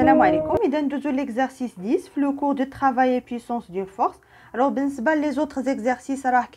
السلام عليكم. اذا ندوزو ليكزارسيس 10 في لو كور دو ترافاي بويسونس دون فورس. الوغ بالنسبه لي زوطر زيكزارسيس راه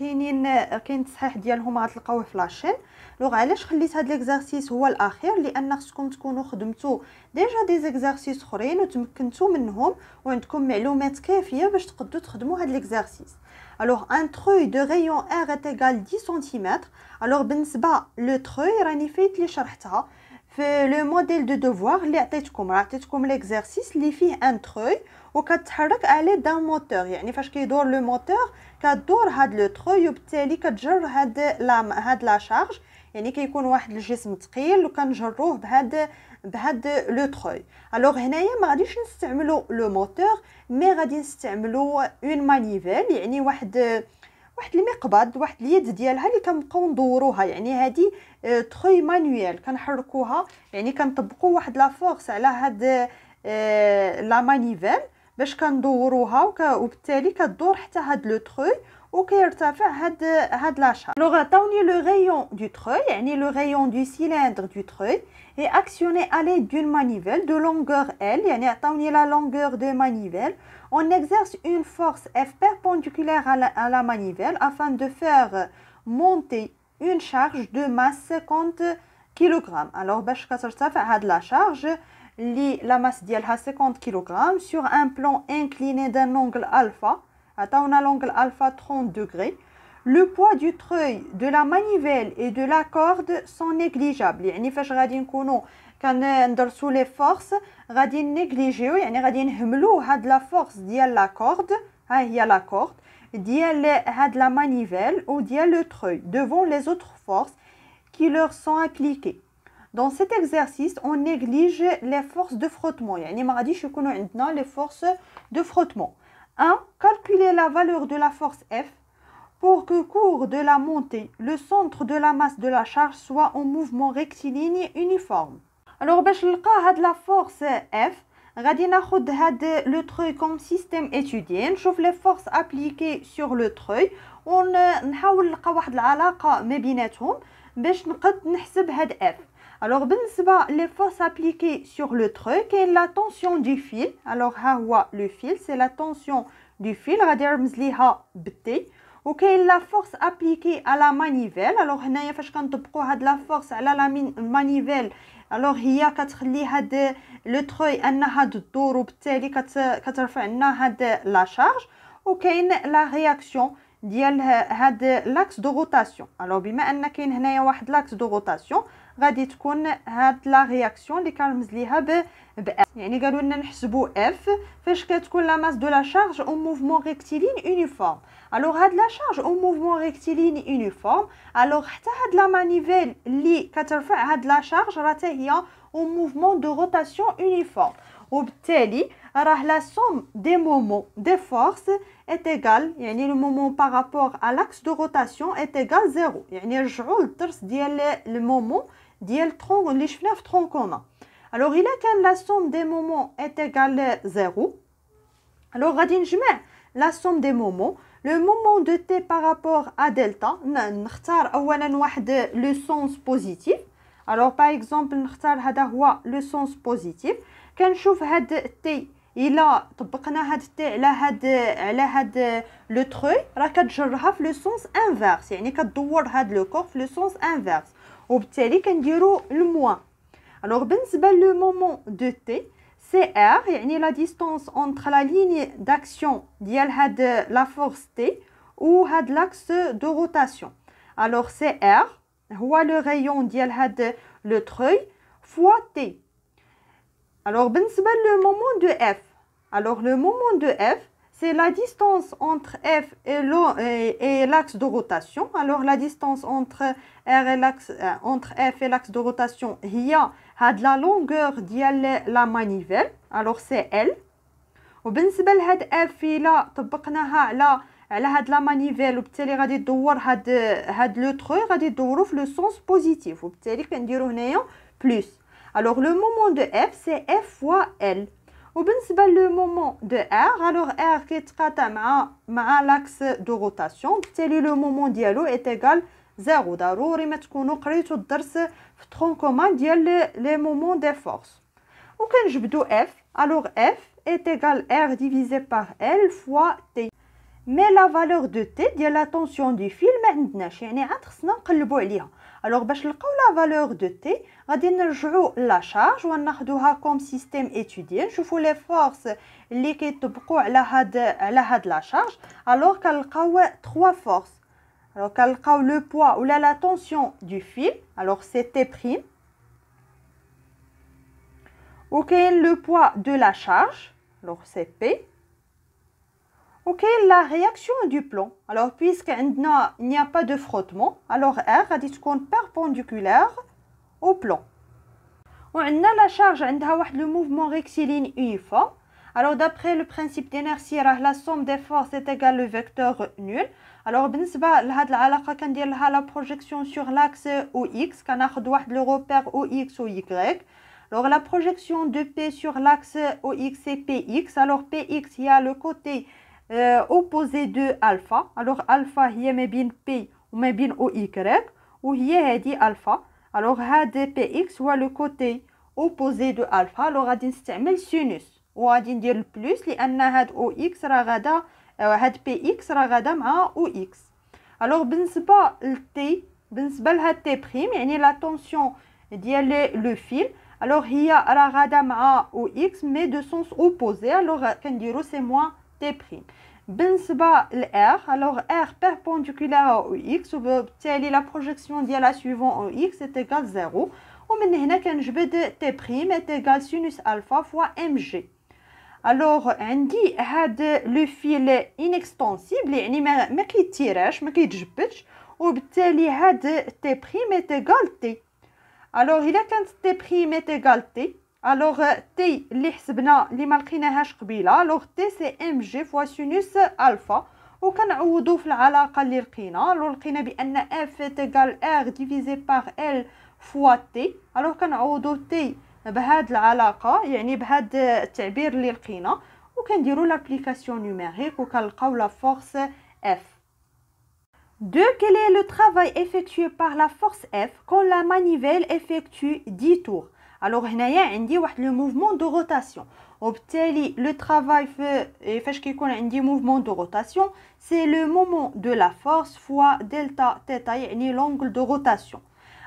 كاين تصحيح ديالهم غتلقاوه في لاشين. الوغ علاش خليت هاد ليكزارسيس هو الاخير؟ لان خصكم تكونوا خدمتوا ديجا دي زيكزارسيس اخرين وتمكنتوا منهم وعندكم معلومات كافيه باش تقدروا تخدموا هاد ليكزارسيس. الوغ ان تروي دو ريون ار ايغال 10 سنتيمتر. الوغ بالنسبه لو تروي راني فايت لي شرحتها في لو موديل دو دوفوار اللي عطيتكم ليكزارسيس اللي فيه ان تروي وكتحرك عليه دان موتور. يعني فاش كيدور لو موتور كدور هاد لو تروي وبالتالي كتجر هاد لا شارج. يعني كيكون واحد الجسم ثقيل وكنجروه بهاد لو تروي. الوغ هنايا ما غاديش نستعملوا لو موتور مي غادي نستعملوا اون مانيفيل، يعني واحد المقبض، واحد اليد ديالها اللي كنبقاو ندوروها. يعني هذه تروي مانويل كنحركوها، يعني كنطبقوا واحد لا فورس على هاد لا مانيفيل باش كندوروها وبالتالي كدور حتى هاد لو تروي وكيرتفع هاد لاشار. لو عطاوني لو ريون دو تروي، يعني لو ريون دو سيلندر دو تروي est actionné à l'aide d'une manivelle de longueur L. يعني عطاوني la longueur de manivelle. On exerce une force F perpendiculaire à la manivelle afin de faire monter une charge de masse 50 kg. Alors باش كترتفع هاد لا شارج اللي لا ماس ديالها 50 kg sur un plan incliné d'un angle alpha. عطاونا l'angle alpha 30 degrés. Le poids du treuil, de la manivelle et de la corde sont négligeables. يعني فاش غادي نكونوا كندرسوا لي فورس غادي نيجليجيو، يعني غادي نهملوا هاد لا فورس ديال لا كورد، ها هي لا كورد ديال هاد لا مانيفيل و ديال لو تروي devant les autres forces qui leur sont appliquées. Dans cet exercice, on néglige les forces de frottement. يعني ما غاديش يكونوا عندنا les forces de frottement. 1. Calculer la valeur de la force F pour que cours de la montée, le centre de la masse de la charge soit en mouvement rectiligne uniforme. Alors باش نلقى هاد la force F غادي ناخد هاد لو تروي comme système étudié، نشوف les forces appliquées sur le tروي ونحاول نلقى واحد العلاقة ما بيناتهم باش نقد نحسب هاد F. Alors بالنسبة les forces appliquées sur le tروي كاين la tension du fil. Alors ها هو le fil, c'est la tension du fil، غادي نرمز ليها بالتي. وكاين لا فورس ابليكي على مانيفيل. الوغ هنايا فاش كنطبقوا هاد لا فورس على لا مانيفيل الوغ هي كتخلي هاد لو تروي انها تدور وبالتالي كترفع لنا هاد لا شارج. وكاين لا رياكسيون ديال هاد لاكس دو روتاسيون. الوغ بما ان كاين هنايا واحد لاكس دو روتاسيون غادي تكون هاد لا رياكسيون اللي كنرمز ليها ب F. يعني قالوا لنا نحسبوا F فاش كتكون لا ماس دو لا شارج او موفمون ريكتيلين يونيفورم. الوغ هاد لا شارج او موفمون ريكتيلين يونيفورم، الوغ حتى هاد لا مانيفيل اللي كترفع هاد لا شارج راه حتى هي او موفمون دو روتاسيون يونيفورم. وبالتالي راه لا سوم دي مومون دي فورس est égal، يعني le moment par rapport à l'axe de rotation est égal 0. يعني رجعوا للدرس ديال المومون ديال ترون اللي شفناه في ترون كونا. الوغ الا كان لا سوم دي مومون est égal 0 الوغ غادي نجمع لا سوم دي مومون لو مومون دو تي par rapport à دلتا. نختار اولا واحد لو سونس بوزيتيف. الوغ باغ اكزومبل نختار هذا هو لو سونس بوزيتيف. كنشوف هاد تي الا طبقنا هاد تي على هاد لو تروي راه كتجرها في لو سونس انفيرس، يعني كتدور هاد لو كور في لو سونس انفيرس وبالتالي كنديروا الموان. الوغ بالنسبه لو مومون دو تي سي ار، يعني لا ديستانس اونتر لا ليني داكسيون ديال هاد لا فورس تي و هاد لاكس دو روتاسيون. الوغ سي ار هو لو ريون ديال هاد لو تروي فوا تي. Alors, بالنسبة le moment de F. Alors, le moment de F, c'est la distance entre F et l'axe de rotation. Alors, la distance entre F et l'axe de rotation, il y a la longueur de la manivelle. Alors, c'est L. وبالنسبة لهاد F إلا طبقناها على هاد لا مانيفيل وبالتالي غادي تدور هاد لو تروي غادي تدورو في لو سونس بوزيتيف وبالتالي كنديرو هنايا بلس. Alors le moment de F c'est F fois L. وبالنسبة le moment de R alors R كيتقاطع مع l'axe de rotation بالتالي le moment ديالو est égal 0. ضروري ما تكونوا قريتوا الدرس في ترون كومان ديال les moments des forces. وكنجبدو F. Alors F est égal R divisé par L fois T. Mais la valeur de T ديال la tension du fil ما عندناش، يعني عاد خصنا نقلبو عليها. Alors باش نلقاو la valeur de T غادي نرجعو لا شارج وناخدوها comme système étudié، نشوفو les forces اللي كيطبقوا على هاد لا شارج. Alors كنلقاو 3 forces. Alors كنلقاو le poids ou la tension du fil. Alors c'est T'. Ok, le poids de la charge, alors c'est P. Ok, la réaction du plomb. Alors puisqu'il n'y a pas de frottement, alors R va être perpendiculaire au plomb. On a la charge, on a le mouvement rectiligne uniforme. Alors d'après le principe d'inertie, la somme des forces est égale au vecteur nul. Alors بالنسبة لهاد العلاقة كندير لها la projection sur l'axe OX، كناخد واحد le repère OX ou Y. Alors la projection de P sur l'axe OX c'est PX. Alors PX il y a le côté opposé de alpha. Alors alpha هي ما بين P وما بين OY وهي هذه alpha. Alors هذا PX هو le côté opposé de alpha. Alors غادي نستعمل sinus وغادي ندير البلوس لأن هاد OX راه غادا هاد PX راه غادا مع OX. Alors بالنسبة للتي، بالنسبة لهاد T' يعني la tension ديال لو فيل، alors هي راه غادا مع OX mais de sens opposé. alors كنديرو سي موان T'. بالنسبة ل R، alors R perpendiculaire à OX وبالتالي la projection ديالها suivant OX est égale 0. ومن هنا كنجبد T' est égal sinus alpha fois mg. alors عندي هاد لو فيل inextensible يعني ما كيتيراش ما كيتجبدش، وبالتالي هاد T' est égal T. alors إلا كانت T' est égal T، alors T اللي حسبنا اللي ما لقيناهاش قبيله، alors T c'est mg fois sinus alpha. وكنعوضو في العلاقه اللي لقينا بان F est égal R divisé par L fois T. alors كنعوضو T بهاد العلاقه يعني بهاد التعبير اللي لقينا، وكنديرو l'application numérique وكنلقاو la force F. Quel est le travail effectué par la force F quand la manivelle effectue 10 tours. alors هنايا عندي واحد لو موفمون دو روتاسيون، وبالتالي لو travail فاش كيكون عندي موفمون دو روتاسيون سي لو مومون دو لا فورس فوا دلتا تيتا يعني لونغل دو روتاسيون.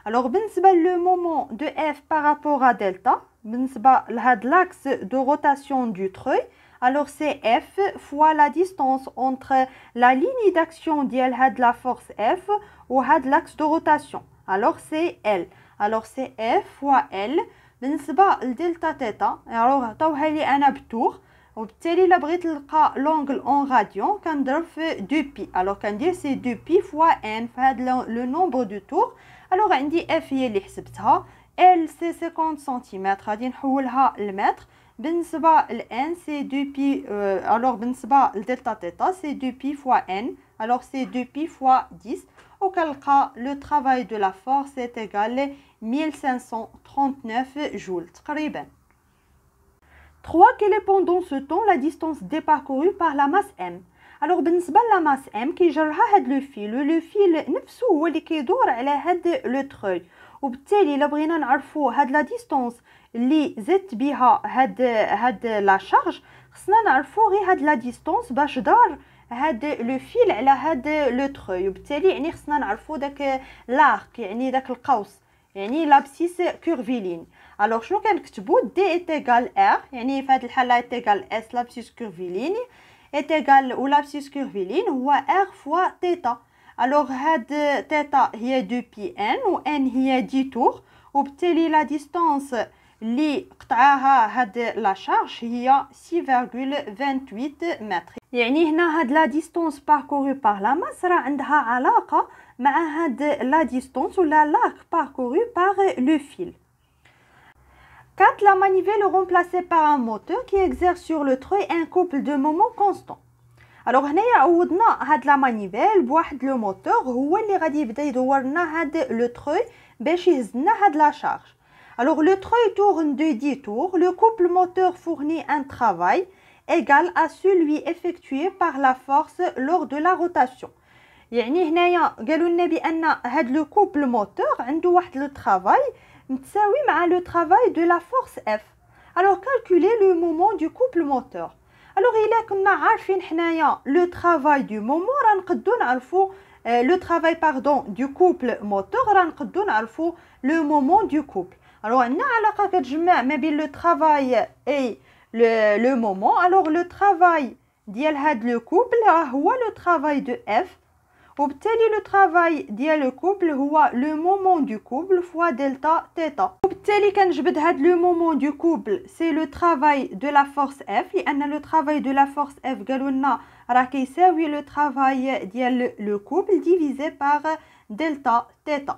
alors بالنسبه لو مومون دو F par rapport à delta، بالنسبه لهاد لاكس دو روتاسيون دو تروي، alors c'est F fois la distance entre la ligne d'action ديال هاد la force F و هاد l'axe de rotation. alors c'est L. alors c'est F fois L. بالنسبة لدلتا تيتا alors عطاوها لي انا بالتور، وبالتالي الا بغيت نلقى لونغل اون راديون كنضرب في 2 بي. alors كندير سي 2 بي فوا ان في هاد لو نومبر دو تور. alors عندي F هي اللي حسبتها، L سي 50 سنتيمتر غادي نحولها لمتر. بالنسبة ل N c'est 2 pi. alors بالنسبة لدلتا تيتا c'est 2 pi fois N. alors c'est 2 pi fois 10. وكنلقى le travail de la force est égal 1539 joules تقريبا. 3. Quelle est pendant ce temps la distance déparcourue par la masse M. alors بالنسبة لا ماس M كيجرها هاد لو فيل نفسه هو اللي كيدور على هاد لو تروي، وبالتالي الا بغينا نعرفوا هاد لا ديستونس اللي زدت بها هاد لا شارج خصنا نعرفوا غير هاد لا ديستونس باش دار هاد لو فيل على هاد لو تروي، وبالتالي يعني خصنا نعرفوا داك لارك يعني داك القوس يعني لابسيس كورفيلين. alors شنو كنكتبوا دي ايت ايغال ار يعني في هاد الحاله ايت ايغال اس لابسيس كورفيلين ايت ايغال و لابسيس كورفيلين هو ار فوا تيتا. alors هاد تيتا هي 2 بي ان و ان هي 10 تور، وبالتالي لا ديستانس اللي قطعاها هاد لا شارج هي 6.28 متر. يعني هنا هاد لا ديستانس باركورو بار لا ماس راه عندها علاقه مع هاد لا ديستانس ولا لاك باركورو بار لو فيل. 4. La manivelle est remplacée par un moteur qui exerce sur le treuil un couple de moments constant. alors هنايا عوضنا هاد لا مانيفيل بواحد لو موتور هو اللي غادي يبدا يدور لنا هاد لو تروي باش يهزنا هاد لا شارج. alors le treuil tourne de 10 tours. le couple moteur fournit un travail égal à celui effectué par la force lors de la rotation. يعني هنايا قالوا لنا بان هاد لو كوبل موتور عنده واحد لو travail متساوي مع لو travail de la force F. Alors calculer le moment du couple moteur. Alors إلا كنا عارفين حنايا le travail du moment راه نقدو نعرفو le travail pardon du couple moteur راه نقدو نعرفو le moment du couple. Alors عندنا علاقة كتجمع ما بين le travail et le moment. Alors le travail ديال هاد le couple هو le travail de F. وبالتالي le travail ديال le couple هو le moment du couple fois delta θ. وبالتالي كنجبد هاد le moment du couple c'est le travail de la force F لأن le travail de la force F قالوا لنا راه كيساوي le travail ديال le couple divisé par delta θ.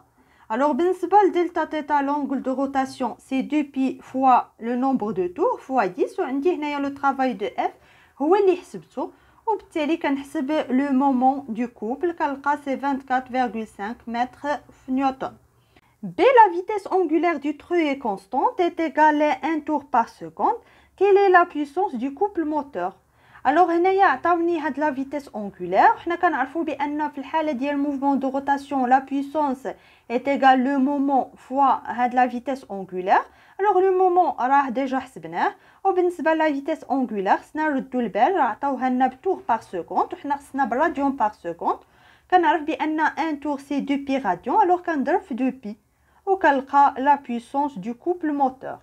Alors بالنسبة لدلتا θ l'angle de rotation c'est 2pi fois le nombre de tours fois 10 وعندي هنايا le travail de F هو اللي حسبته. وبالتالي كنحسب لو مومون دو كوبل كنلقى سي 24,5 متر في نيوتن. B, la vitesse angulaire du trou est constante est égale à 1 tour par seconde. Quelle est la puissance du couple moteur? Alors هنايا عطاوني هاد la vitesse angulaire. حنا كنعرفوا بان في الحاله ديال mouvement de rotation la puissance est égale le moment fois هاد la vitesse angulaire. Alors le moment راه ديجا حسبناه. وبالنسبه لا فيتيس انغولار خصنا نردو البال راه عطاوها لنا بتور بار سكوند وحنا خصنا بالراديون بار سكوند. كنعرف بان 1 tour c'est 2 pi radion. alors كنضرب في 2 pi وكنلقى لا بويسونس دو كوبل موتور.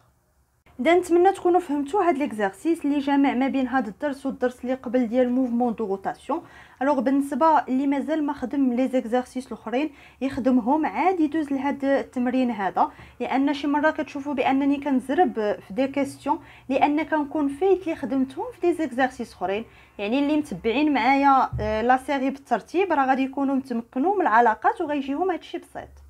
اذا نتمنى تكونوا فهمتوا هاد ليكزارسيس اللي جامع ما بين هاد الدرس والدرس اللي قبل ديال موفمون دو روتاسيون. الوغ بالنسبه اللي مازال ما خدم لي زيكزارسيس الاخرين يخدمهم عادي يدوز لهاد التمرين هذا لان شي مره كتشوفوا بانني كنزرب في دي كيسيون لان كنكون فايت لي خدمتهم في دي زيكزارسيس اخرين. يعني اللي متبعين معايا لا سيري بالترتيب راه غادي يكونوا متمكنوا من العلاقات وغيجيهم هادشي بسيط.